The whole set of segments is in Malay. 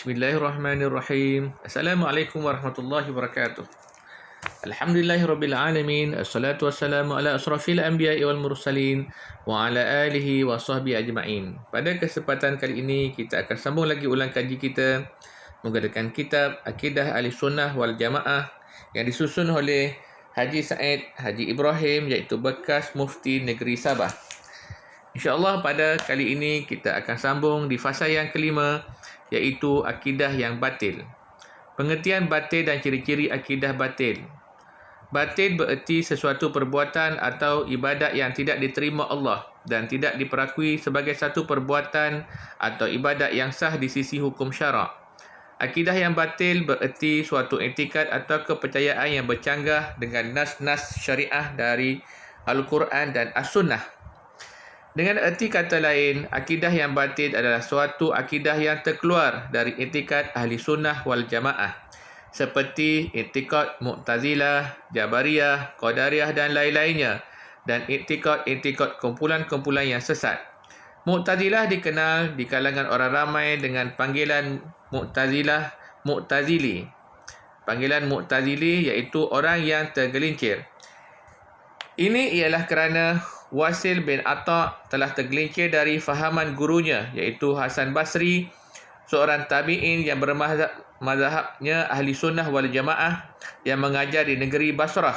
Bismillahirrahmanirrahim. Assalamualaikum warahmatullahi wabarakatuh. Alhamdulillahirrabbilalamin. Assalatu wassalamu ala asrafil anbiya'i wal mursalin wa ala alihi wa sahbihi ajma'in. Pada kesempatan kali ini kita akan sambung lagi ulang kaji kita menggunakan kitab Akidah Ahli Sunnah wal Jamaah yang disusun oleh Haji Said Haji Ibrahim, iaitu bekas Mufti Negeri Sabah. InsyaAllah pada kali ini kita akan sambung di fasa yang kelima, iaitu akidah yang batil. Pengertian batil dan ciri-ciri akidah batil. Batil bererti sesuatu perbuatan atau ibadat yang tidak diterima Allah dan tidak diperakui sebagai satu perbuatan atau ibadat yang sah di sisi hukum syarak. Akidah yang batil bererti suatu etikad atau kepercayaan yang bercanggah dengan nas-nas syariah dari Al-Quran dan As-Sunnah. Dengan erti kata lain, akidah yang batil adalah suatu akidah yang terkeluar dari etikad Ahli Sunnah wal Jamaah, seperti etikad Mu'tazilah, Jabariyah, Qadariyah dan lain-lainnya, dan etikad kumpulan-kumpulan yang sesat. Mu'tazilah dikenal di kalangan orang ramai dengan panggilan Mu'tazili. Panggilan Mu'tazili iaitu orang yang tergelincir. Ini ialah kerana Wasil bin Atta' telah tergelincir dari fahaman gurunya, iaitu Hasan Basri, seorang tabi'in yang bermazhabnya Ahli Sunnah wal Jamaah yang mengajar di negeri Basrah.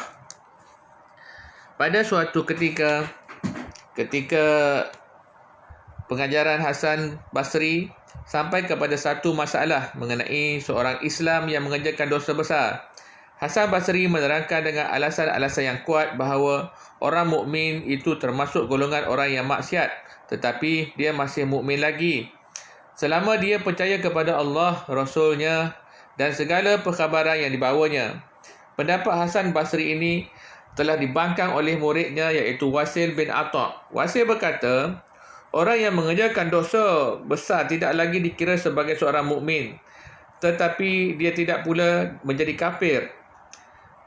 Pada suatu ketika pengajaran Hasan Basri sampai kepada satu masalah mengenai seorang Islam yang mengerjakan dosa besar. Hasan Basri menerangkan dengan alasan-alasan yang kuat bahawa orang mukmin itu termasuk golongan orang yang maksiat, tetapi dia masih mukmin lagi selama dia percaya kepada Allah, Rasulnya dan segala perkhabaran yang dibawanya. Pendapat Hasan Basri ini telah dibangkang oleh muridnya, iaitu Wasil bin Atta'. Wasil berkata, orang yang mengerjakan dosa besar tidak lagi dikira sebagai seorang mukmin, tetapi dia tidak pula menjadi kafir.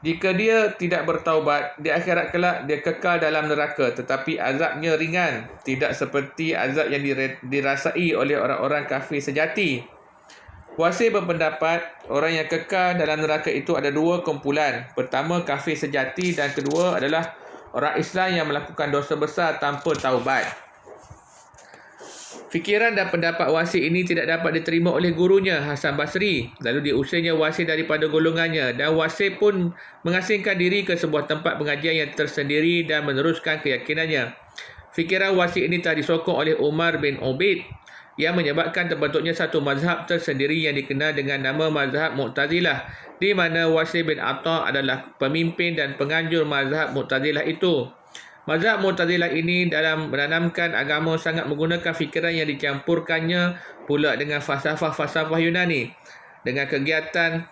Jika dia tidak bertaubat, di akhirat kelak dia kekal dalam neraka, tetapi azabnya ringan, tidak seperti azab yang dirasai oleh orang-orang kafir sejati. Wasil berpendapat orang yang kekal dalam neraka itu ada dua kumpulan. Pertama, kafir sejati, dan kedua adalah orang Islam yang melakukan dosa besar tanpa taubat. Fikiran dan pendapat Wasil ini tidak dapat diterima oleh gurunya Hasan Basri. Lalu diusirnya Wasil daripada golongannya, dan Wasil pun mengasingkan diri ke sebuah tempat pengajian yang tersendiri dan meneruskan keyakinannya. Fikiran Wasil ini telah disokong oleh Umar bin Ubaid yang menyebabkan terbentuknya satu mazhab tersendiri yang dikenal dengan nama mazhab Mu'tazilah, di mana Wasil bin Atta' adalah pemimpin dan penganjur mazhab Mu'tazilah itu. Mazhab Mu'tazilah ini dalam menanamkan agama sangat menggunakan fikiran yang dicampurkannya pula dengan falsafah Yunani. Dengan kegiatan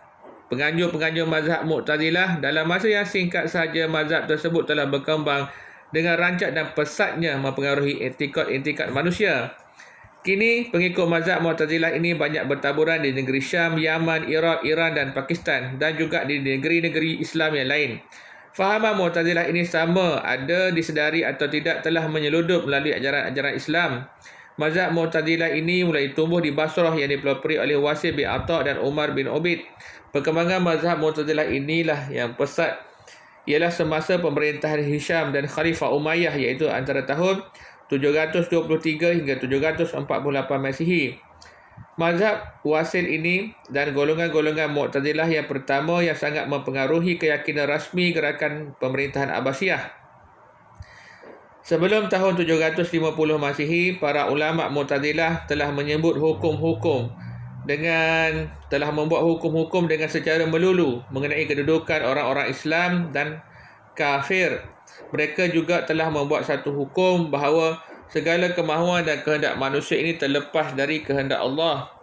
penganjur-penganjur mazhab Mu'tazilah, dalam masa yang singkat sahaja mazhab tersebut telah berkembang dengan rancak dan pesatnya mempengaruhi etikad manusia. Kini pengikut mazhab Mu'tazilah ini banyak bertaburan di negeri Syam, Yaman, Iraq, Iran dan Pakistan, dan juga di negeri-negeri Islam yang lain. Fahaman Mu'tazilah ini sama ada disedari atau tidak telah menyeludup melalui ajaran-ajaran Islam. Mazhab Mu'tazilah ini mulai tumbuh di Basrah yang dipelopori oleh Wasil bin Atta' dan Umar bin Ubaid. Perkembangan mazhab Mu'tazilah inilah yang pesat ialah semasa pemerintahan Hisham dan Khalifah Umayyah, iaitu antara tahun 723 hingga 748 Masihi. Mazhab Wasil ini dan golongan-golongan Mu'tazilah yang pertama yang sangat mempengaruhi keyakinan rasmi gerakan pemerintahan Abbasiyah. Sebelum tahun 750 Masihi, para ulama Mu'tazilah telah menyebut telah membuat hukum-hukum dengan secara melulu mengenai kedudukan orang-orang Islam dan kafir. Mereka juga telah membuat satu hukum bahawa segala kemahuan dan kehendak manusia ini terlepas dari kehendak Allah.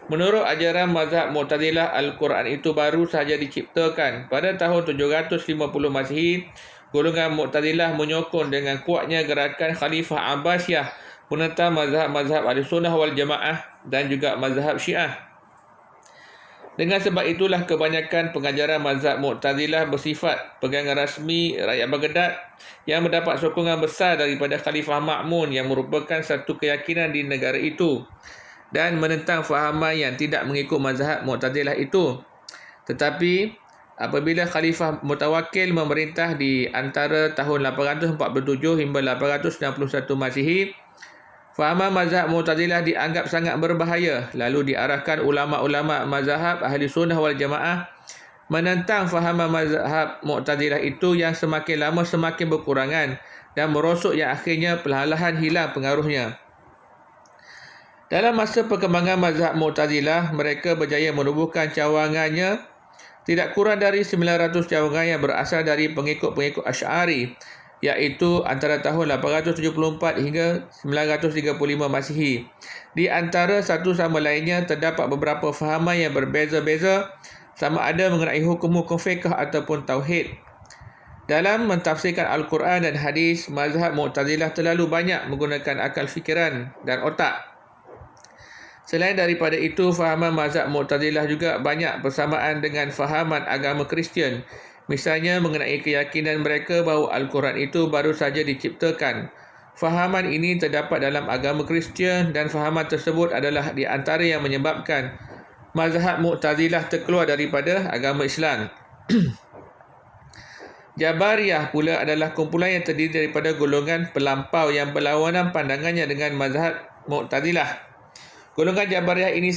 Menurut ajaran mazhab Mu'tazilah, Al-Quran itu baru sahaja diciptakan. Pada tahun 750 Masihi, golongan Mu'tazilah menyokong dengan kuatnya gerakan Khalifah Abbasiyah menentang mazhab Ahli Sunnah wal Jamaah dan juga mazhab Syiah. Dengan sebab itulah kebanyakan pengajaran mazhab Mu'tazilah bersifat pegangan rasmi rakyat Baghdad yang mendapat sokongan besar daripada Khalifah Ma'mun yang merupakan satu keyakinan di negara itu. dan menentang fahaman yang tidak mengikut mazhab Mu'tazilah itu. Tetapi apabila Khalifah Mutawakkil memerintah di antara tahun 847 hingga 891 Masihi, fahaman mazhab Mu'tazilah dianggap sangat berbahaya, lalu diarahkan ulama-ulama mazhab Ahli Sunnah wal Jamaah menentang fahaman mazhab Mu'tazilah itu yang semakin lama semakin berkurangan dan merosot yang akhirnya perlahan-lahan hilang pengaruhnya. Dalam masa perkembangan mazhab Mu'tazilah, mereka berjaya menubuhkan cawangannya tidak kurang dari 900 cawangan yang berasal dari pengikut-pengikut Asy'ari, iaitu antara tahun 874 hingga 935 Masihi. Di antara satu sama lainnya terdapat beberapa fahaman yang berbeza-beza sama ada mengenai hukum-hukum fiqh ataupun tauhid. Dalam mentafsirkan Al-Quran dan hadis, mazhab Mu'tazilah terlalu banyak menggunakan akal fikiran dan otak. Selain daripada itu, fahaman mazhab Mu'tazilah juga banyak bersamaan dengan fahaman agama Kristian. Misalnya mengenai keyakinan mereka bahawa Al-Quran itu baru saja diciptakan. Fahaman ini terdapat dalam agama Kristian dan fahaman tersebut adalah di antara yang menyebabkan mazhab Mu'tazilah terkeluar daripada agama Islam. Jabariyah pula adalah kumpulan yang terdiri daripada golongan pelampau yang berlawanan pandangannya dengan mazhab Mu'tazilah. Golongan Jabariyah ini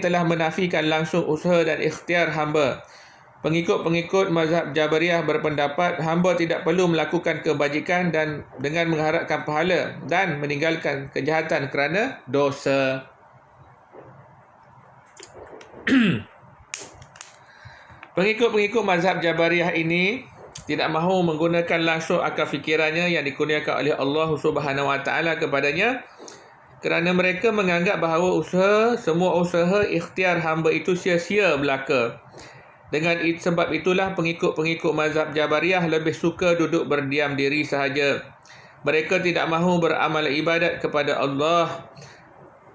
telah menafikan langsung usaha dan ikhtiar hamba. Pengikut-pengikut mazhab Jabariyah berpendapat hamba tidak perlu melakukan kebajikan dan dengan mengharapkan pahala dan meninggalkan kejahatan kerana dosa. Pengikut-pengikut mazhab Jabariyah ini tidak mahu menggunakan langsung akal fikirannya yang dikurniakan oleh Allah Subhanahu Wa Taala kepadanya, kerana mereka menganggap bahawa semua usaha ikhtiar hamba itu sia-sia belaka. Dengan sebab itulah pengikut-pengikut mazhab Jabariyah lebih suka duduk berdiam diri sahaja. Mereka tidak mahu beramal ibadat kepada Allah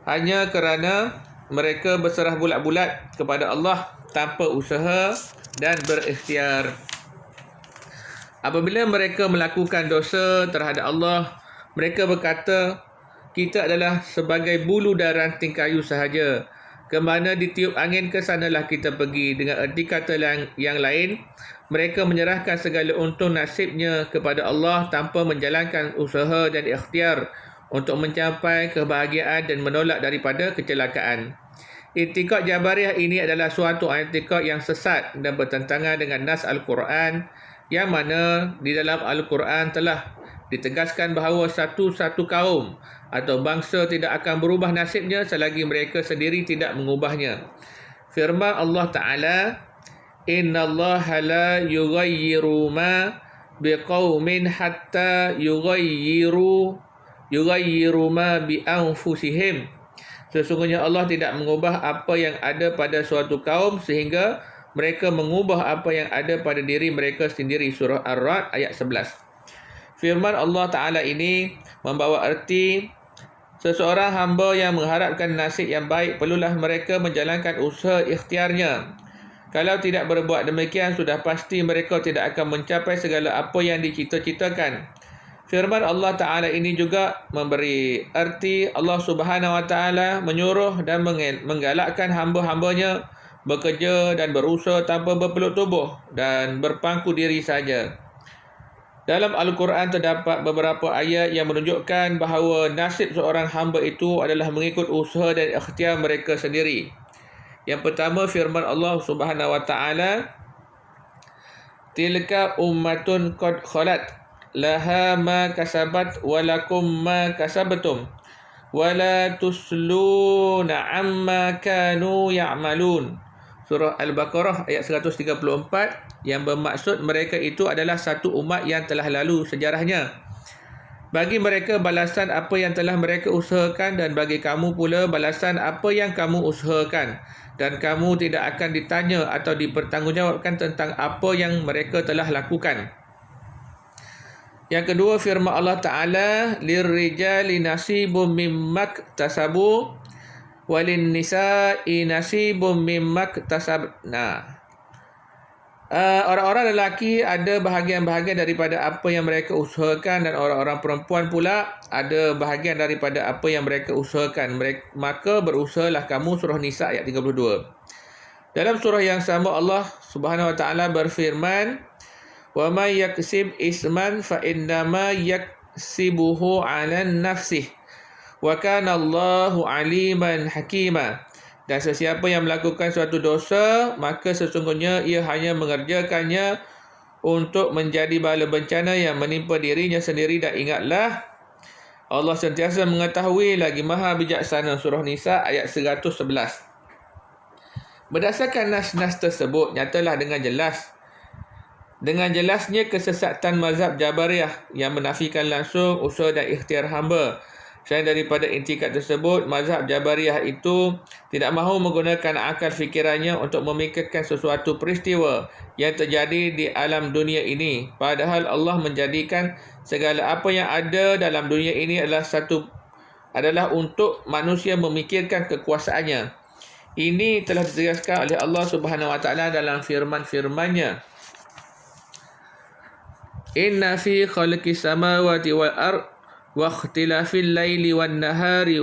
hanya kerana mereka berserah bulat-bulat kepada Allah tanpa usaha dan berikhtiar. Apabila mereka melakukan dosa terhadap Allah, mereka berkata, kita adalah sebagai bulu dan ranting kayu sahaja. Kemana ditiup angin ke sanalah kita pergi. Dengan erti kata yang lain, mereka menyerahkan segala untung nasibnya kepada Allah tanpa menjalankan usaha dan ikhtiar untuk mencapai kebahagiaan dan menolak daripada kecelakaan. I'tiqad Jabariyah ini adalah suatu i'tiqad yang sesat dan bertentangan dengan nas Al-Quran, yang mana di dalam Al-Quran telah ditegaskan bahawa satu-satu kaum atau bangsa tidak akan berubah nasibnya selagi mereka sendiri tidak mengubahnya. Firman Allah Ta'ala, Inna Allah la yughayyiru ma biqaumin hatta yughayyiru ma bi anfusihim. Sesungguhnya Allah tidak mengubah apa yang ada pada suatu kaum sehingga mereka mengubah apa yang ada pada diri mereka sendiri. Surah Ar-Ra'd ayat 11. Firman Allah Ta'ala ini membawa erti seseorang hamba yang mengharapkan nasib yang baik perlulah mereka menjalankan usaha ikhtiarnya. Kalau tidak berbuat demikian, sudah pasti mereka tidak akan mencapai segala apa yang dicita-citakan. Firman Allah Ta'ala ini juga memberi erti Allah Subhanahu Wa Ta'ala menyuruh dan menggalakkan hamba-hambanya bekerja dan berusaha tanpa berpeluk tubuh dan berpangku diri saja. Dalam Al-Quran terdapat beberapa ayat yang menunjukkan bahawa nasib seorang hamba itu adalah mengikut usaha dan ikhtiar mereka sendiri. Yang pertama, firman Allah Subhanahu Wa Ta'ala, Tilka ummatun qad khalat laha ma kasabat walakum ma kasabtum wala tusluna amma kanu ya'malun. Surah Al-Baqarah ayat 134, yang bermaksud mereka itu adalah satu umat yang telah lalu sejarahnya. Bagi mereka balasan apa yang telah mereka usahakan dan bagi kamu pula balasan apa yang kamu usahakan. Dan kamu tidak akan ditanya atau dipertanggungjawabkan tentang apa yang mereka telah lakukan. Yang kedua, firman Allah Ta'ala, Lirrijali nasibum mimmak tasabu walin nisa'i nasibum mimmak tasabna. Orang-orang lelaki ada bahagian-bahagian daripada apa yang mereka usahakan, dan orang-orang perempuan pula ada bahagian daripada apa yang mereka usahakan. Maka berusahalah kamu. Surah Nisa ayat 32. Dalam surah yang sama Allah Subhanahu wa taala berfirman, "Wa may yaksib isman fa innama yaksibuhu 'ala nafsihi wa kana Allahu 'aliman hakima." Dan sesiapa yang melakukan suatu dosa, maka sesungguhnya ia hanya mengerjakannya untuk menjadi bala bencana yang menimpa dirinya sendiri. Dan ingatlah, Allah sentiasa mengetahui lagi maha bijaksana. Surah Nisa ayat 111. Berdasarkan nas-nas tersebut, nyatalah dengan jelasnya kesesatan mazhab Jabariyah yang menafikan langsung usaha dan ikhtiar hamba. Selain daripada intikat tersebut, mazhab Jabariyah itu tidak mahu menggunakan akal fikirannya untuk memikirkan sesuatu peristiwa yang terjadi di alam dunia ini. Padahal Allah menjadikan segala apa yang ada dalam dunia ini adalah untuk manusia memikirkan kekuasaannya. Ini telah ditegaskan oleh Allah Subhanahu wa taala dalam firman-Firman-Nya. Inna fi khalqis samawati wal ard wa ikhtilafil laili wan nahari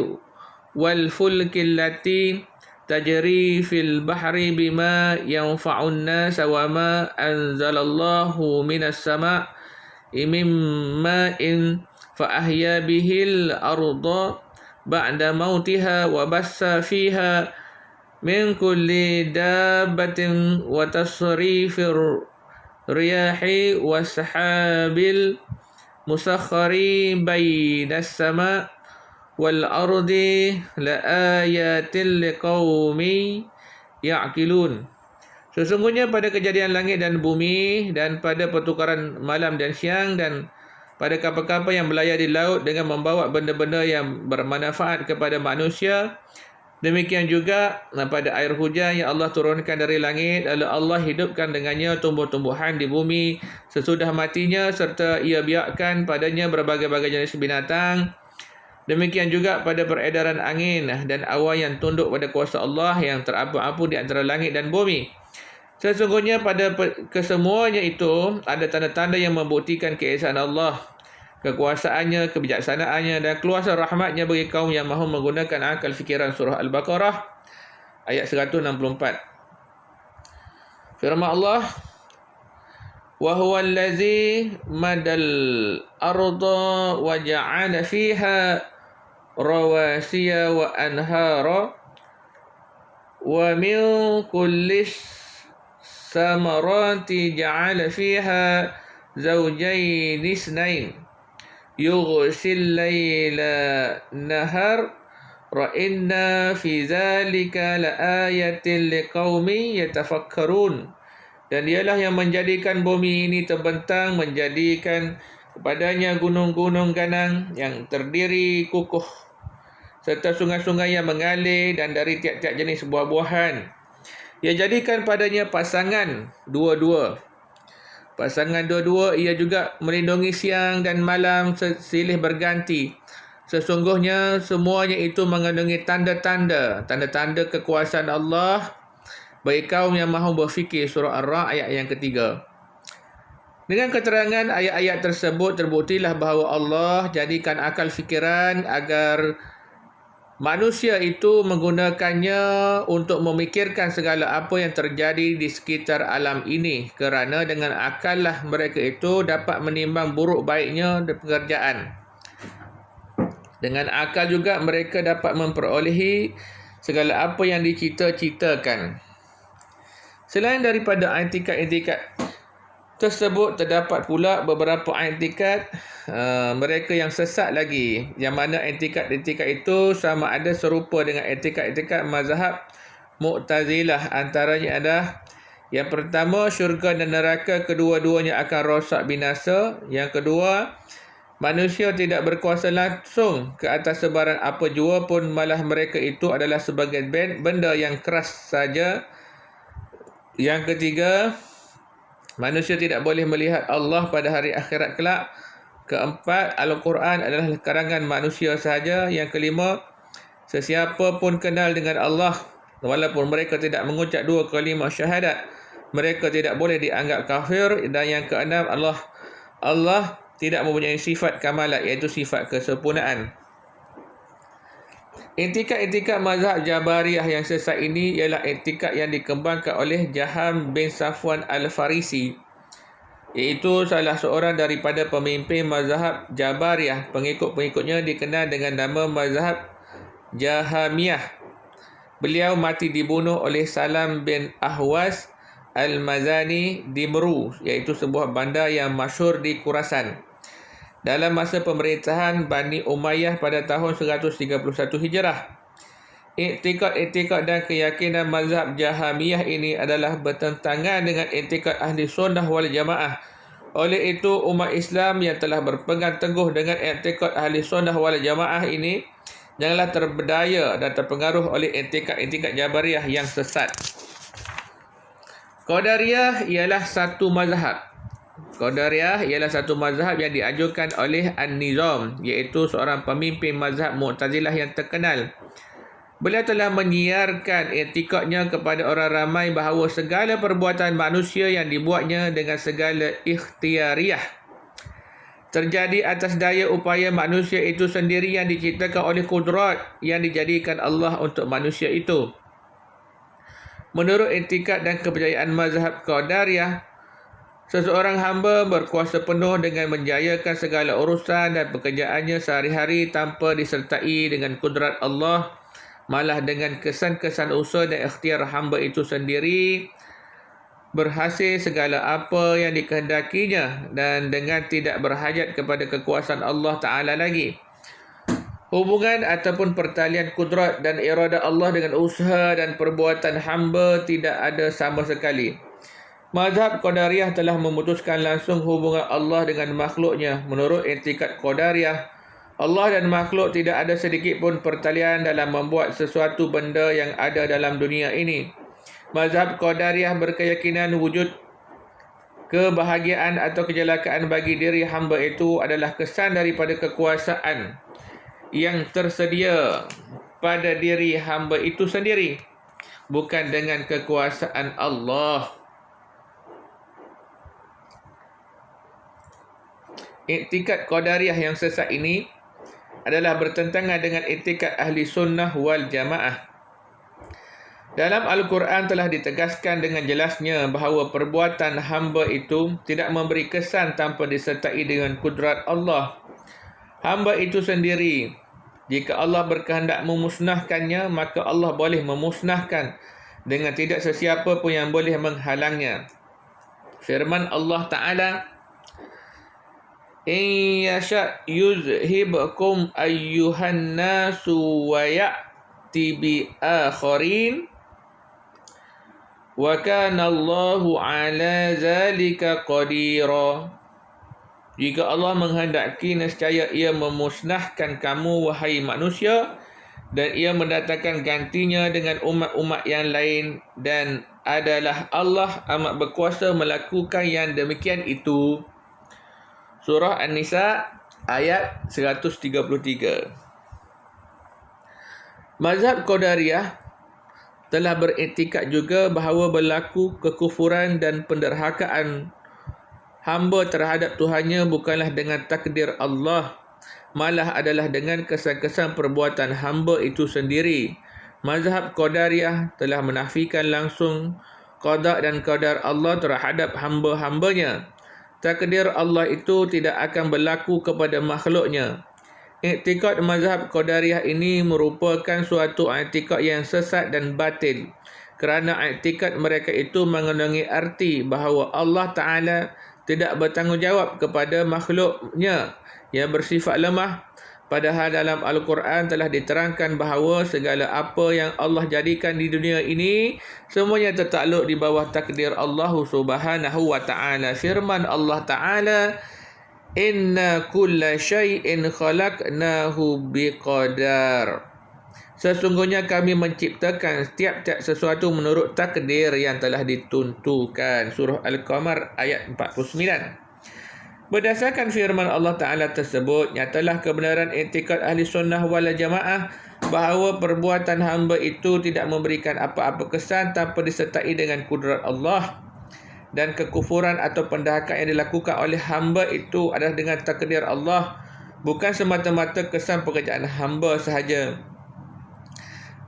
wal fulki allati tajri fil bahri bima yanfa'un nas wa ma anzalallahu minas sama'i min ma'in fa ahya bihil arda ba'da mautiha wa bassa fiha min kulli dabbatin wa tasrifir riyahi washabil musakhari bainas sama wal ardi la ayatin liqaumi ya'qilun. Sesungguhnya pada kejadian langit dan bumi, dan pada pertukaran malam dan siang, dan pada kapal-kapal yang berlayar di laut dengan membawa benda-benda yang bermanfaat kepada manusia, demikian juga pada air hujan yang Allah turunkan dari langit, lalu Allah hidupkan dengannya tumbuh-tumbuhan di bumi sesudah matinya, serta ia biarkan padanya berbagai-bagai jenis binatang. Demikian juga pada peredaran angin dan awan yang tunduk pada kuasa Allah yang terapu-apu di antara langit dan bumi. Sesungguhnya pada kesemuanya itu ada tanda-tanda yang membuktikan keesaan Allah, kekuasaannya, kebijaksanaannya dan keluasan rahmatnya bagi kaum yang mahu menggunakan akal fikiran. Surah Al-Baqarah ayat 164. Firman Allah, wa huwa allazi madal arda wa ja'ala fiha rawasiya wa anhara wa min kulli samarati ja'ala fiha zawjayn isnayn yughsil layla nahar wa inna fi zalika laayatin liqaumin yatafakkarun. Dan dialah yang menjadikan bumi ini terbentang, menjadikan kepadanya gunung-gunung ganang yang terdiri kukuh, serta sungai-sungai yang mengalir, dan dari tiap-tiap jenis buah-buahan. Ia jadikan padanya pasangan dua-dua. Pasangan dua-dua ia juga melindungi siang dan malam silih berganti. Sesungguhnya semuanya itu mengandungi tanda-tanda kekuasaan Allah bagi kaum yang mahu berfikir. Surah Ar-Ra'd ayat yang ketiga. Dengan keterangan ayat-ayat tersebut terbuktilah bahawa Allah jadikan akal fikiran agar manusia itu menggunakannya untuk memikirkan segala apa yang terjadi di sekitar alam ini, kerana dengan akal lah mereka itu dapat menimbang buruk baiknya pekerjaan. Dengan akal juga mereka dapat memperolehi segala apa yang dicita-citakan. Selain daripada intikat-intikat tersebut, terdapat pula beberapa intikat mereka yang sesat lagi, yang mana intikat-intikat itu sama ada serupa dengan intikat-intikat mazhab Mu'tazilah. Antaranya adalah yang pertama, syurga dan neraka kedua-duanya akan rosak binasa. Yang kedua, manusia tidak berkuasa langsung ke atas sebarang apa jua pun, malah mereka itu adalah sebagai benda yang keras saja. Yang ketiga, manusia tidak boleh melihat Allah pada hari akhirat kelak. Keempat, Al-Quran adalah karangan manusia sahaja. Yang kelima, sesiapa pun kenal dengan Allah walaupun mereka tidak mengucap dua kalimah syahadat, mereka tidak boleh dianggap kafir. Dan yang keenam, Allah tidak mempunyai sifat kamalat, iaitu sifat kesempurnaan. Iktikad mazhab Jabariyah yang sesat ini ialah iktikad yang dikembangkan oleh Jaham bin Safwan Al-Farisi, iaitu salah seorang daripada pemimpin mazhab Jabariyah. Pengikut-pengikutnya dikenal dengan nama mazhab Jahamiyah. Beliau mati dibunuh oleh Salam bin Ahwas Al-Mazani di Meru, iaitu sebuah bandar yang masyhur di Khurasan, dalam masa pemerintahan Bani Umayyah pada tahun 131 Hijrah. Iktikad dan keyakinan mazhab Jahamiyah ini adalah bertentangan dengan iktikad Ahli Sunnah wal Jamaah. Oleh itu, umat Islam yang telah berpegang teguh dengan iktikad Ahli Sunnah wal Jamaah ini janganlah terberdaya dan terpengaruh oleh iktikad Jabariyah yang sesat. Qadariyah ialah satu mazhab. Qadariyah ialah satu mazhab yang diajukan oleh An-Nizam, iaitu seorang pemimpin mazhab Mu'tazilah yang terkenal. Beliau telah menyiarkan iktikadnya kepada orang ramai bahawa segala perbuatan manusia yang dibuatnya dengan segala ikhtiariyah terjadi atas daya upaya manusia itu sendiri yang diciptakan oleh kudrat yang dijadikan Allah untuk manusia itu. Menurut iktikad dan kepercayaan mazhab Qadariyah, seseorang hamba berkuasa penuh dengan menjayakan segala urusan dan pekerjaannya sehari-hari tanpa disertai dengan kudrat Allah, malah dengan kesan-kesan usaha dan ikhtiar hamba itu sendiri berhasil segala apa yang dikehendakinya dan dengan tidak berhajat kepada kekuasaan Allah Ta'ala lagi. Hubungan ataupun pertalian kudrat dan irada Allah dengan usaha dan perbuatan hamba tidak ada sama sekali. Mazhab Qadariyah telah memutuskan langsung hubungan Allah dengan makhluknya. Menurut iktikad Qadariyah, Allah dan makhluk tidak ada sedikit pun pertalian dalam membuat sesuatu benda yang ada dalam dunia ini. Mazhab Qadariyah berkeyakinan wujud kebahagiaan atau kejelakaan bagi diri hamba itu adalah kesan daripada kekuasaan yang tersedia pada diri hamba itu sendiri, bukan dengan kekuasaan Allah. Iktikad Qadariyah yang sesat ini adalah bertentangan dengan iktikad Ahli Sunnah wal Jamaah. Dalam Al-Quran telah ditegaskan dengan jelasnya bahawa perbuatan hamba itu tidak memberi kesan tanpa disertai dengan kudrat Allah. Hamba itu sendiri, jika Allah berkehendak memusnahkannya, maka Allah boleh memusnahkan dengan tidak sesiapa pun yang boleh menghalangnya. Firman Allah Ta'ala, "In yasha' yuzhibkum ayyuhan nasu wa ya'ti bi akharin wa kana Allahu ala zalika qadira." Jika Allah menghendaki, nescaya ia memusnahkan kamu, wahai manusia, dan ia mendatangkan gantinya dengan umat-umat yang lain, dan adalah Allah amat berkuasa melakukan yang demikian itu. Surah An-Nisa ayat 133. Mazhab Qadariyah telah beriktikad juga bahawa berlaku kekufuran dan penderhakaan hamba terhadap Tuhannya bukanlah dengan takdir Allah, malah adalah dengan kesan-kesan perbuatan hamba itu sendiri. Mazhab Qadariyah telah menafikan langsung qada dan qadar Allah terhadap hamba-hambanya. Takdir Allah itu tidak akan berlaku kepada makhluknya. Iktikad mazhab Qadariyah ini merupakan suatu iktikad yang sesat dan batil, kerana iktikad mereka itu mengandungi arti bahawa Allah Ta'ala tidak bertanggungjawab kepada makhluknya yang bersifat lemah. Padahal dalam Al-Quran telah diterangkan bahawa segala apa yang Allah jadikan di dunia ini semuanya tertakluk di bawah takdir Allah Subhanahu wa Ta'ala. Firman Allah Ta'ala, "Inna kulla syai'in khalaqnahu biqadar." Sesungguhnya kami menciptakan setiap sesuatu menurut takdir yang telah ditentukan. Surah Al-Qamar ayat 49. Berdasarkan firman Allah Ta'ala tersebut, nyatalah kebenaran iktikad Ahli Sunnah wal Jamaah bahawa perbuatan hamba itu tidak memberikan apa-apa kesan tanpa disertai dengan kudrat Allah. dan kekufuran atau pendahakan yang dilakukan oleh hamba itu adalah dengan takdir Allah, bukan semata-mata kesan pekerjaan hamba sahaja.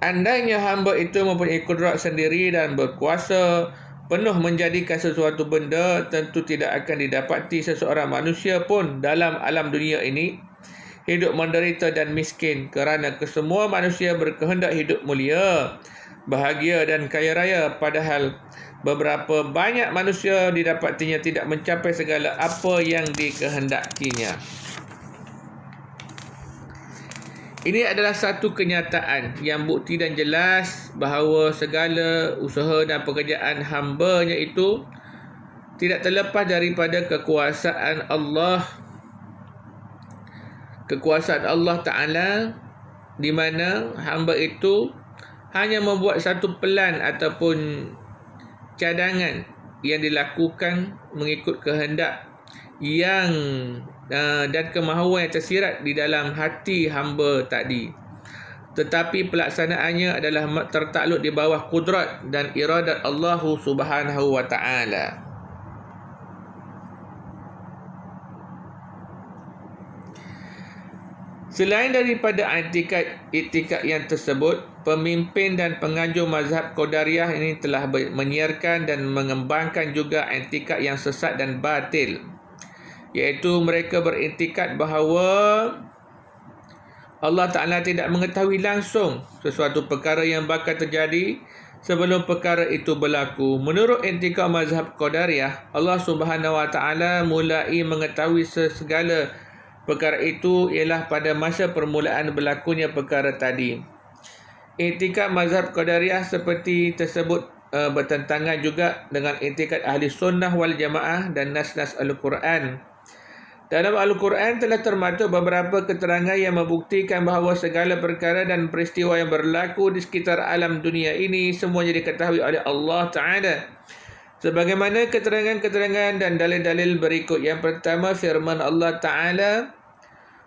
Andainya hamba itu mempunyai kudrat sendiri dan berkuasa penuh menjadikan sesuatu benda, tentu tidak akan didapati seseorang manusia pun dalam alam dunia ini hidup menderita dan miskin, kerana kesemua manusia berkehendak hidup mulia, bahagia dan kaya raya, padahal beberapa banyak manusia didapatinya tidak mencapai segala apa yang dikehendakinya. Ini adalah satu kenyataan yang bukti dan jelas bahawa segala usaha dan pekerjaan hamba-Nya itu tidak terlepas daripada kekuasaan Allah Ta'ala, di mana hamba itu hanya membuat satu pelan ataupun cadangan yang dilakukan mengikut kehendak yang dan kemahuan yang tersirat di dalam hati hamba tadi. Tetapi pelaksanaannya adalah tertakluk di bawah kudrat dan iradat Allah Subhanahu wa Ta'ala. Selain daripada iktikad yang tersebut, pemimpin dan penganjur mazhab Qadariyah ini telah menyiarkan dan mengembangkan juga iktikad yang sesat dan batil, iaitu mereka beriktikad bahawa Allah Ta'ala tidak mengetahui langsung sesuatu perkara yang bakal terjadi sebelum perkara itu berlaku. Menurut iktikad mazhab Qadariyah, Allah Subhanahu wa Ta'ala mulai mengetahui segala perkara itu ialah pada masa permulaan berlakunya perkara tadi. Iktikad mazhab Qadariyah seperti tersebut bertentangan juga dengan iktikad ahli sunnah wal jamaah dan nas-nas Al-Quran. Dalam Al-Quran telah termaktub beberapa keterangan yang membuktikan bahawa segala perkara dan peristiwa yang berlaku di sekitar alam dunia ini semuanya diketahui oleh Allah Ta'ala. Sebagaimana keterangan-keterangan dan dalil-dalil berikut. Yang pertama, firman Allah Ta'ala,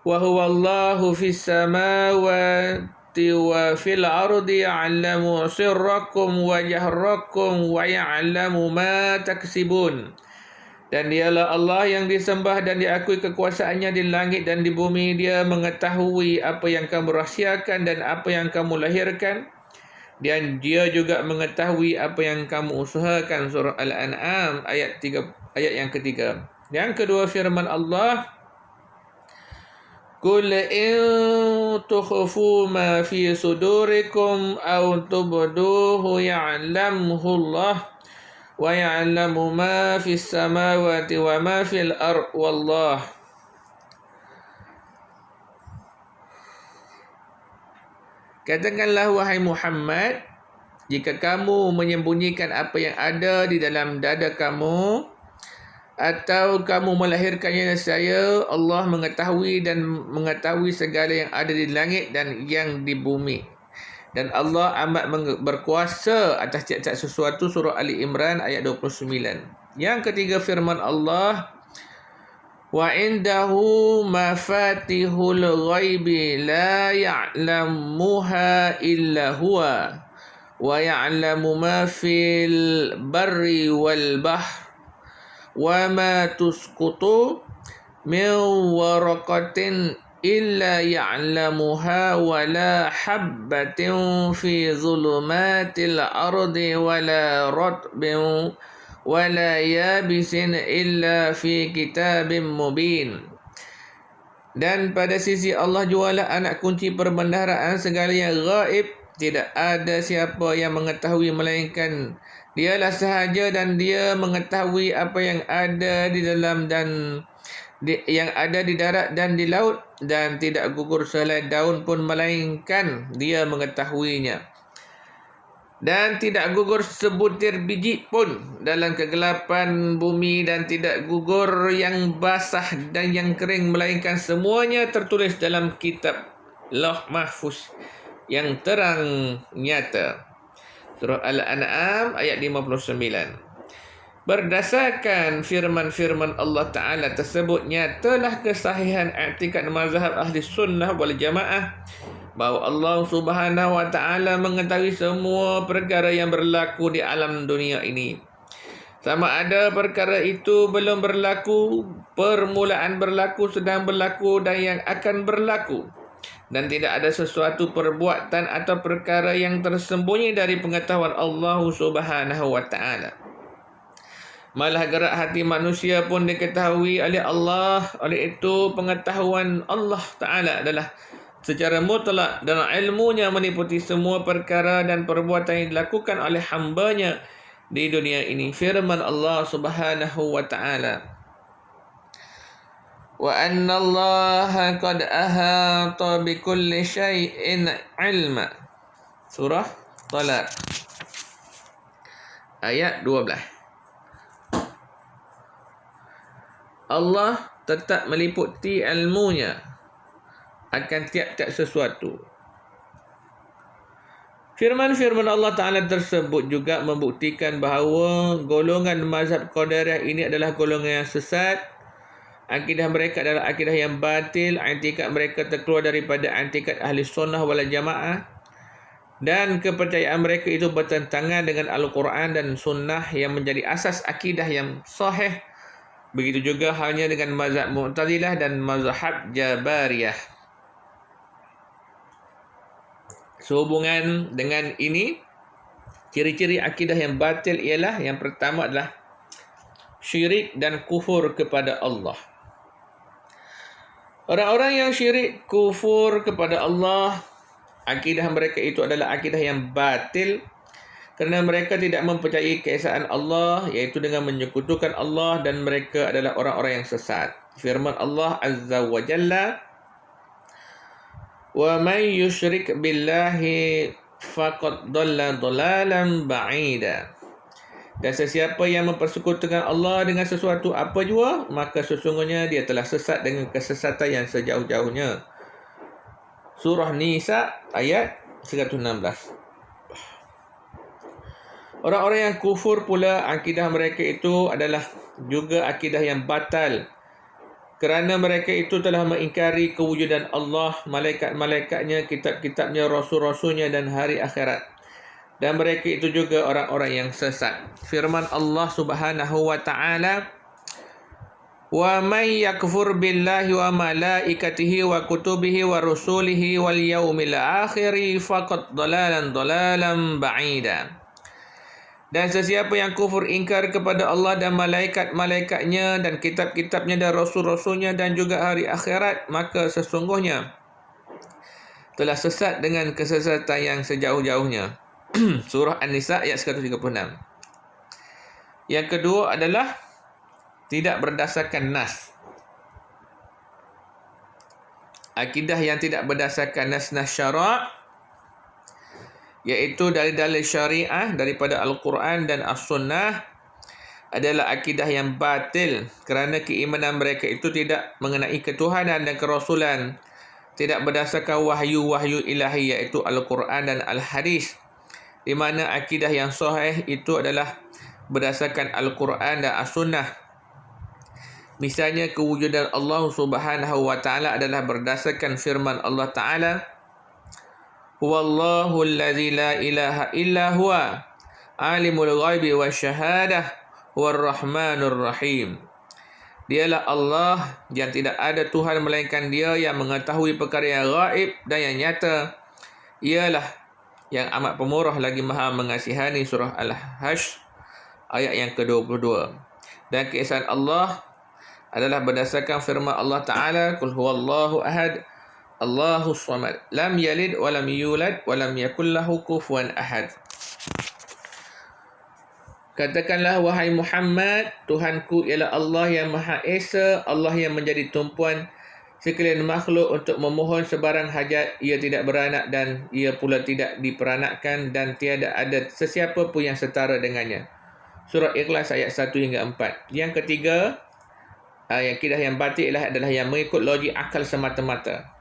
wa huwa Allahu fis samawati wa fil ardi ya'lamu sirrakum wa jahrakum wa ya'lamu ma taksibun. Dan dialah Allah yang disembah dan diakui kekuasaannya di langit dan di bumi. Dia mengetahui apa yang kamu rahsiakan dan apa yang kamu lahirkan. Dan dia juga mengetahui apa yang kamu usahakan. Surah Al-An'am ayat yang ketiga. Yang kedua, firman Allah, Qul in tukhfu ma fi sudurikum aw tubduhu ya'lamuhu Allah wa ya'lamu ma fis samawati wa ma fil ard wallah. Katakanlah, wahai Muhammad, jika kamu menyembunyikan apa yang ada di dalam dada kamu atau kamu melahirkannya, nescaya Allah mengetahui dan mengetahui segala yang ada di langit dan yang di bumi. Dan Allah amat berkuasa atas tiap-tiap sesuatu. Surah Ali Imran ayat 29. Yang ketiga, firman Allah, wa indahu mafatihul ghaibi la ya'lamuha illa huwa wa ya'lamu ma fil barri wal bahr wa ma tusqutu min waraqatin illa ya'lamuha wa la habbatin fi zulumatil ardi wa la ratbin wala yabisin illa fi kitabim mubin. Dan pada sisi Allah jualah anak kunci perbendaharaan segala yang gaib. Tidak ada siapa yang mengetahui melainkan dialah sahaja, dan dia mengetahui apa yang ada di dalam dan yang ada di darat dan di laut, dan tidak gugur sehelai daun pun melainkan dia mengetahuinya. Dan tidak gugur sebutir biji pun dalam kegelapan bumi, dan tidak gugur yang basah dan yang kering, melainkan semuanya tertulis dalam kitab Lauh Mahfuz yang terang nyata. Surah Al-An'am ayat 59. Berdasarkan firman-firman Allah Ta'ala tersebut, nyatalah kesahihan i'tikad mazhab ahli sunnah wal jamaah bahawa Allah Subhanahu wa Ta'ala mengetahui semua perkara yang berlaku di alam dunia ini. Sama ada perkara itu belum berlaku, permulaan berlaku, sedang berlaku dan yang akan berlaku. Dan tidak ada sesuatu perbuatan atau perkara yang tersembunyi dari pengetahuan Allah Subhanahu wa taala. Malah gerak hati manusia pun diketahui oleh Allah. Oleh itu pengetahuan Allah Ta'ala adalah secara mutlak dan ilmunya meliputi semua perkara dan perbuatan yang dilakukan oleh hambanya di dunia ini. Firman Allah Subhanahu wa Ta'ala, wa anna Allah qad ahata bi kulli syai'in ilma. Surah Talaq ayat 12. Allah tetap meliputi ilmunya akan tiap-tiap sesuatu. Firman-firman Allah Ta'ala tersebut juga membuktikan bahawa golongan mazhab Qadariyah ini adalah golongan yang sesat. Akidah mereka adalah akidah yang batil. I'tikad mereka terkeluar daripada i'tikad ahli sunnah wal jamaah. Dan kepercayaan mereka itu bertentangan dengan Al-Quran dan sunnah yang menjadi asas akidah yang sahih. Begitu juga halnya dengan mazhab Mu'tazilah dan mazhab Jabariyah. Sehubungan dengan ini, ciri-ciri akidah yang batil ialah yang pertama adalah syirik dan kufur kepada Allah. Orang-orang yang syirik kufur kepada Allah, akidah mereka itu adalah akidah yang batil kerana mereka tidak mempercayai keesaan Allah, iaitu dengan menyekutukan Allah, dan mereka adalah orang-orang yang sesat. Firman Allah Azza wa Jalla, wa man yushrik billahi faqad dhalla dhalalan ba'ida. Dan sesiapa yang mempersekutukan Allah dengan sesuatu apa jua, maka sesungguhnya dia telah sesat dengan kesesatan yang sejauh-jauhnya. Surah Nisa ayat 116. Orang-orang yang kufur pula, akidah mereka itu adalah juga akidah yang batal. Kerana mereka itu telah mengingkari kewujudan Allah, malaikat-malaikatnya, kitab-kitabnya, rasul-rasulnya dan hari akhirat. Dan mereka itu juga orang-orang yang sesat. Firman Allah Subhanahu wa Ta'ala, wa may yakfur billahi wa malaikatihi wa kutubihi wa rusulihi wal yaumil akhiri faqad dhalalan ba'ida. Dan sesiapa yang kufur ingkar kepada Allah dan malaikat-malaikatnya dan kitab-kitabnya dan rasul-rasulnya dan juga hari akhirat, maka sesungguhnya telah sesat dengan kesesatan yang sejauh-jauhnya. Surah An-Nisa ayat 136. Yang kedua adalah tidak berdasarkan nas. Akidah yang tidak berdasarkan nas-nas syarak, iaitu dalil-dalil syariah daripada Al-Quran dan As-Sunnah, adalah akidah yang batil kerana keimanan mereka itu tidak mengenai ketuhanan dan kerasulan, tidak berdasarkan wahyu-wahyu ilahi iaitu Al-Quran dan Al-Hadis, di mana akidah yang sahih itu adalah berdasarkan Al-Quran dan As-Sunnah. Misalnya kewujudan Allah Subhanahu wa Ta'ala adalah berdasarkan firman Allah Ta'ala, huwallahu alladzi la ilaha illa huwa alimul ghaibi wasyahadah huwar rahmanur rahim. Dialah Allah yang tidak ada Tuhan melainkan Dia yang mengetahui perkara yang gaib dan yang nyata. Ialah yang amat pemurah lagi maha mengasihani. Surah Al-Hasyr ayat yang ke-22. Dan keesaan Allah adalah berdasarkan firman Allah Ta'ala, qul huwallahu ahad Allahus samad lam yalid wa lam yulad wa lam yakul lahu kufuwan ahad. Katakanlah wahai Muhammad, Tuhanku ialah Allah yang Maha Esa, Allah yang menjadi tumpuan sekalian makhluk untuk memohon sebarang hajat. Ia tidak beranak dan ia pula tidak diperanakkan, dan tiada ada sesiapa pun yang setara dengannya. Surah Ikhlas ayat 1 hingga 4. Yang ketiga, akidah yang batil adalah yang mengikut logik akal semata-mata.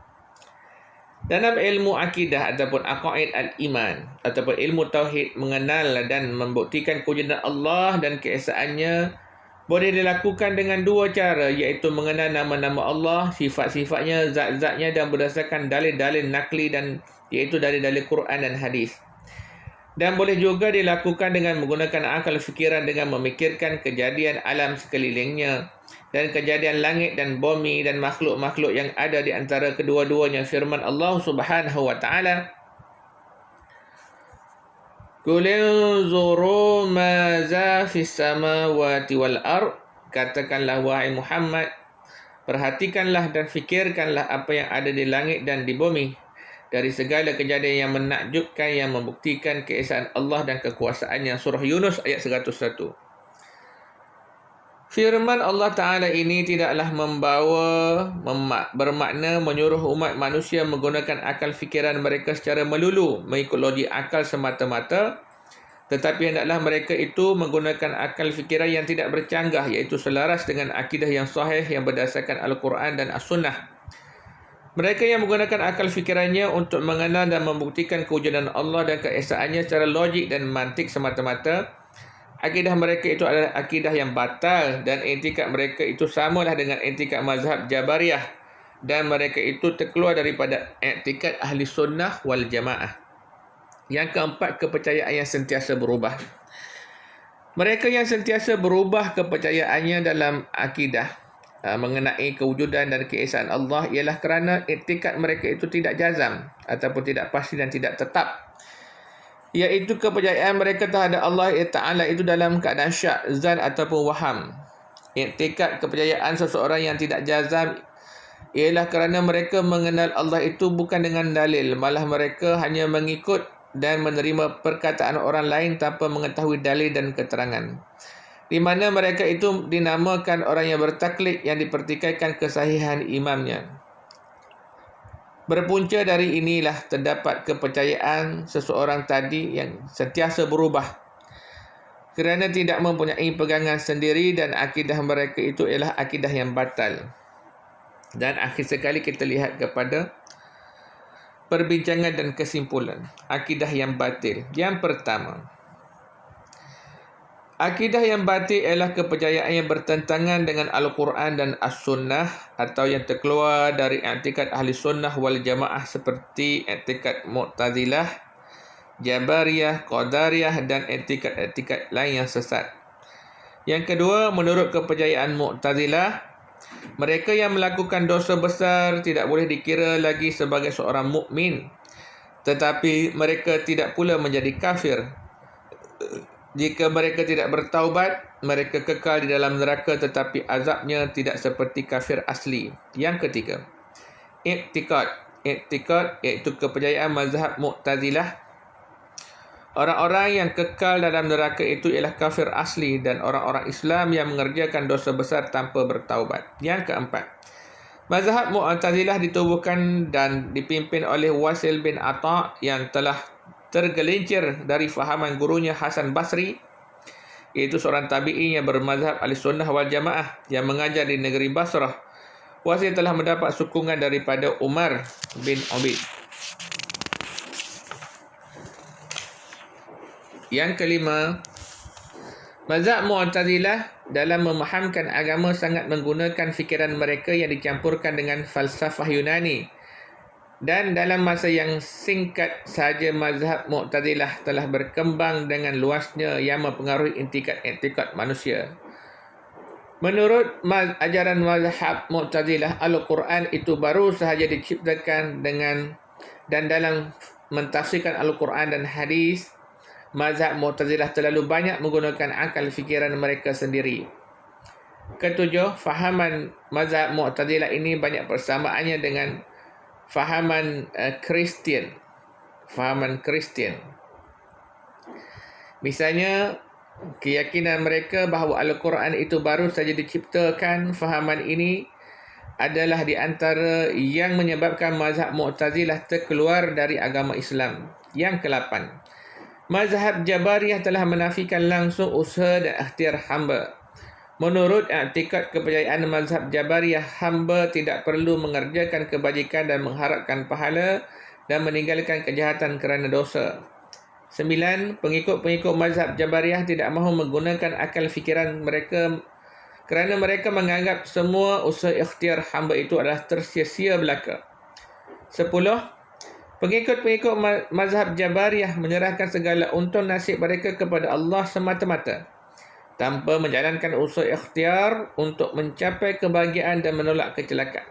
Dalam ilmu akidah ataupun aqaid al-iman ataupun ilmu tauhid, mengenal dan membuktikan kewujudan Allah dan keesaannya boleh dilakukan dengan dua cara, iaitu mengenal nama-nama Allah, sifat-sifatnya, zat-zatnya, dan berdasarkan dalil-dalil nakli, dan iaitu dalil-dalil Quran dan hadis. Dan boleh juga dilakukan dengan menggunakan akal fikiran dengan memikirkan kejadian alam sekelilingnya dan kejadian langit dan bumi dan makhluk-makhluk yang ada di antara kedua-duanya. Firman Allah Subhanahu wa taala, "Qul inzuru maza fis samawati wal ard." Katakanlah wahai Muhammad, perhatikanlah dan fikirkanlah apa yang ada di langit dan di bumi dari segala kejadian yang menakjubkan yang membuktikan keesaan Allah dan kekuasaannya. Surah Yunus ayat 101. Firman Allah Ta'ala ini tidaklah bermakna menyuruh umat manusia menggunakan akal fikiran mereka secara melulu mengikut logik akal semata-mata, tetapi hendaklah mereka itu menggunakan akal fikiran yang tidak bercanggah, iaitu selaras dengan akidah yang sahih yang berdasarkan Al-Quran dan As-Sunnah. Mereka yang menggunakan akal fikirannya untuk mengenal dan membuktikan kewujudan Allah dan keesaannya secara logik dan mantik semata-mata, akidah mereka itu adalah akidah yang batal dan etikad mereka itu samalah dengan etikad mazhab Jabariyah, dan mereka itu terkeluar daripada etikad Ahli Sunnah wal Jamaah. Yang keempat, kepercayaan yang sentiasa berubah. Mereka yang sentiasa berubah kepercayaannya dalam akidah mengenai kewujudan dan keesaan Allah ialah kerana etikad mereka itu tidak jazam ataupun tidak pasti dan tidak tetap, iaitu kepercayaan mereka terhadap Allah Ta'ala itu dalam keadaan syak, zan ataupun waham. Etikad kepercayaan seseorang yang tidak jazam ialah kerana mereka mengenal Allah itu bukan dengan dalil, malah mereka hanya mengikut dan menerima perkataan orang lain tanpa mengetahui dalil dan keterangan, di mana mereka itu dinamakan orang yang bertaklid yang dipertikaikan kesahihan imamnya. Berpunca dari inilah terdapat kepercayaan seseorang tadi yang sentiasa berubah kerana tidak mempunyai pegangan sendiri dan akidah mereka itu ialah akidah yang batal. Dan akhir sekali kita lihat kepada perbincangan dan kesimpulan akidah yang batil. Yang pertama, akidah yang batil ialah kepercayaan yang bertentangan dengan Al-Quran dan As-Sunnah atau yang terkeluar dari i'tikad Ahli Sunnah wal Jamaah seperti i'tikad Mu'tazilah, Jabariyah, Qadariyah dan i'tikad lain yang sesat. Yang kedua, menurut kepercayaan Mu'tazilah, mereka yang melakukan dosa besar tidak boleh dikira lagi sebagai seorang mukmin, tetapi mereka tidak pula menjadi kafir. Jika mereka tidak bertaubat, mereka kekal di dalam neraka tetapi azabnya tidak seperti kafir asli. Yang ketiga, i'tikad. I'tikad iaitu kepercayaan mazhab Mu'tazilah. Orang-orang yang kekal dalam neraka itu ialah kafir asli dan orang-orang Islam yang mengerjakan dosa besar tanpa bertaubat. Yang keempat, mazhab Mu'tazilah ditubuhkan dan dipimpin oleh Wasil bin Atha yang telah tergelincir dari fahaman gurunya Hasan Basri, iaitu seorang tabi'in yang bermazhab Ahlussunnah wal Jamaah yang mengajar di negeri Basrah. Wasil telah mendapat sokongan daripada Umar bin Ubaid. Yang kelima, mazhab Mu'tazilah dalam memahamkan agama sangat menggunakan fikiran mereka yang dicampurkan dengan falsafah Yunani. Dan dalam masa yang singkat saja mazhab Mu'tazilah telah berkembang dengan luasnya yang mempengaruhi etikad manusia. Menurut ajaran mazhab Mu'tazilah, Al-Quran itu baru sahaja diciptakan dan dalam mentafsirkan Al-Quran dan hadis, mazhab Mu'tazilah terlalu banyak menggunakan akal fikiran mereka sendiri. Ketujuh, fahaman mazhab Mu'tazilah ini banyak persamaannya dengan fahaman Kristian. Misalnya, keyakinan mereka bahawa Al-Quran itu baru saja diciptakan. Fahaman ini adalah di antara yang menyebabkan mazhab Mu'tazilah terkeluar dari agama Islam. Yang ke-8, mazhab Jabariyah telah menafikan langsung usaha dan ikhtiar hamba. Menurut i'tikad kepercayaan mazhab Jabariyah, hamba tidak perlu mengerjakan kebajikan dan mengharapkan pahala dan meninggalkan kejahatan kerana dosa. 9. Pengikut-pengikut mazhab Jabariyah tidak mahu menggunakan akal fikiran mereka kerana mereka menganggap semua usaha ikhtiar hamba itu adalah tersia-sia belaka. 10. Pengikut-pengikut mazhab Jabariyah menyerahkan segala untung nasib mereka kepada Allah semata-mata, tanpa menjalankan unsur ikhtiar untuk mencapai kebahagiaan dan menolak kecelakaan.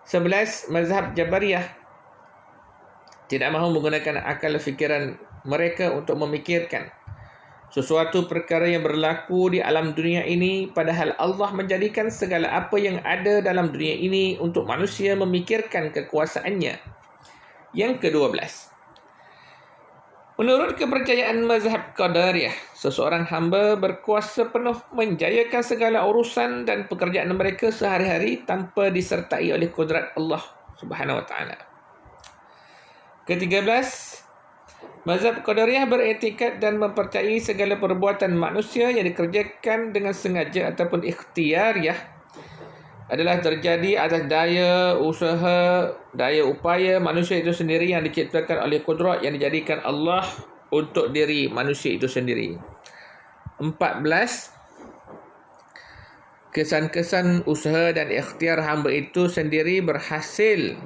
11. Mazhab Jabariyah tidak mahu menggunakan akal fikiran mereka untuk memikirkan sesuatu perkara yang berlaku di alam dunia ini, padahal Allah menjadikan segala apa yang ada dalam dunia ini untuk manusia memikirkan kekuasaannya. Yang ke-12. Menurut kepercayaan mazhab Qadariyah, seseorang hamba berkuasa penuh menjayakan segala urusan dan pekerjaan mereka sehari-hari tanpa disertai oleh kudrat Allah Subhanahu wa taala. Ke-13. Mazhab Qadariyah beretikad dan mempercayai segala perbuatan manusia yang dikerjakan dengan sengaja ataupun ikhtiariyah adalah terjadi atas daya usaha, daya upaya manusia itu sendiri yang diciptakan oleh kudrat yang dijadikan Allah untuk diri manusia itu sendiri. 14. Kesan-kesan usaha dan ikhtiar hamba itu sendiri berhasil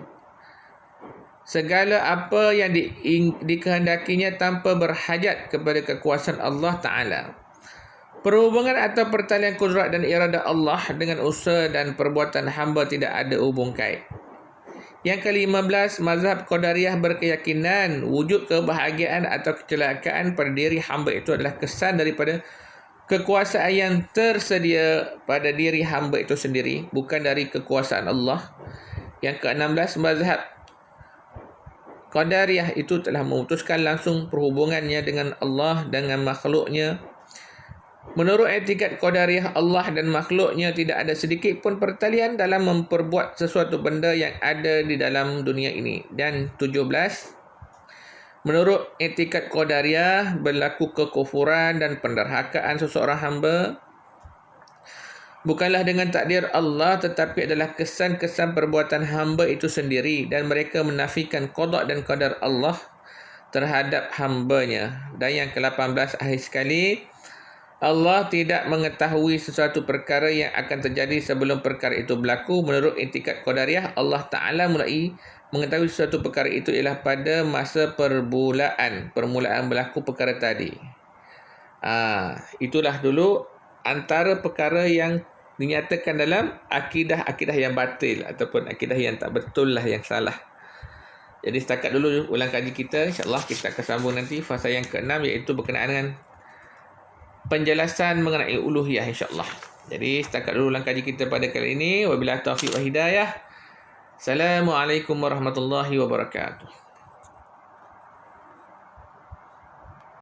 segala apa yang dikehendakinya tanpa berhajat kepada kekuasaan Allah Ta'ala. Perhubungan atau pertalian kudrat dan irada Allah dengan usaha dan perbuatan hamba tidak ada hubung kait. Yang ke-15, mazhab Qadariyah berkeyakinan wujud kebahagiaan atau kecelakaan pada diri hamba itu adalah kesan daripada kekuasaan yang tersedia pada diri hamba itu sendiri, bukan dari kekuasaan Allah. Yang ke-16, mazhab Qadariyah itu telah memutuskan langsung perhubungannya dengan Allah dengan makhluknya. Menurut etikad Qadariyah, Allah dan makhluknya tidak ada sedikit pun pertalian dalam memperbuat sesuatu benda yang ada di dalam dunia ini. Dan 17. Menurut etikad Qadariyah, berlaku kekufuran dan penderhakaan seseorang hamba bukanlah dengan takdir Allah, tetapi adalah kesan-kesan perbuatan hamba itu sendiri, dan mereka menafikan qada dan qadar Allah terhadap hambanya. Dan yang ke-18, akhir sekali, Allah tidak mengetahui sesuatu perkara yang akan terjadi sebelum perkara itu berlaku. Menurut etikad Qadariyah, Allah Ta'ala mulai mengetahui sesuatu perkara itu ialah pada masa permulaan berlaku perkara tadi. Itulah dulu antara perkara yang dinyatakan dalam akidah-akidah yang batil ataupun akidah yang tak betul lah, yang salah. Jadi setakat dulu ulang kaji kita. InsyaAllah kita akan sambung nanti fasa yang ke-6, iaitu berkenaan dengan penjelasan mengenai uluhiyah, insyaAllah. Jadi setakat dulu ulang kaji kita pada kali ini. Wabillahi taufiq wa hidayah. Assalamualaikum warahmatullahi wabarakatuh.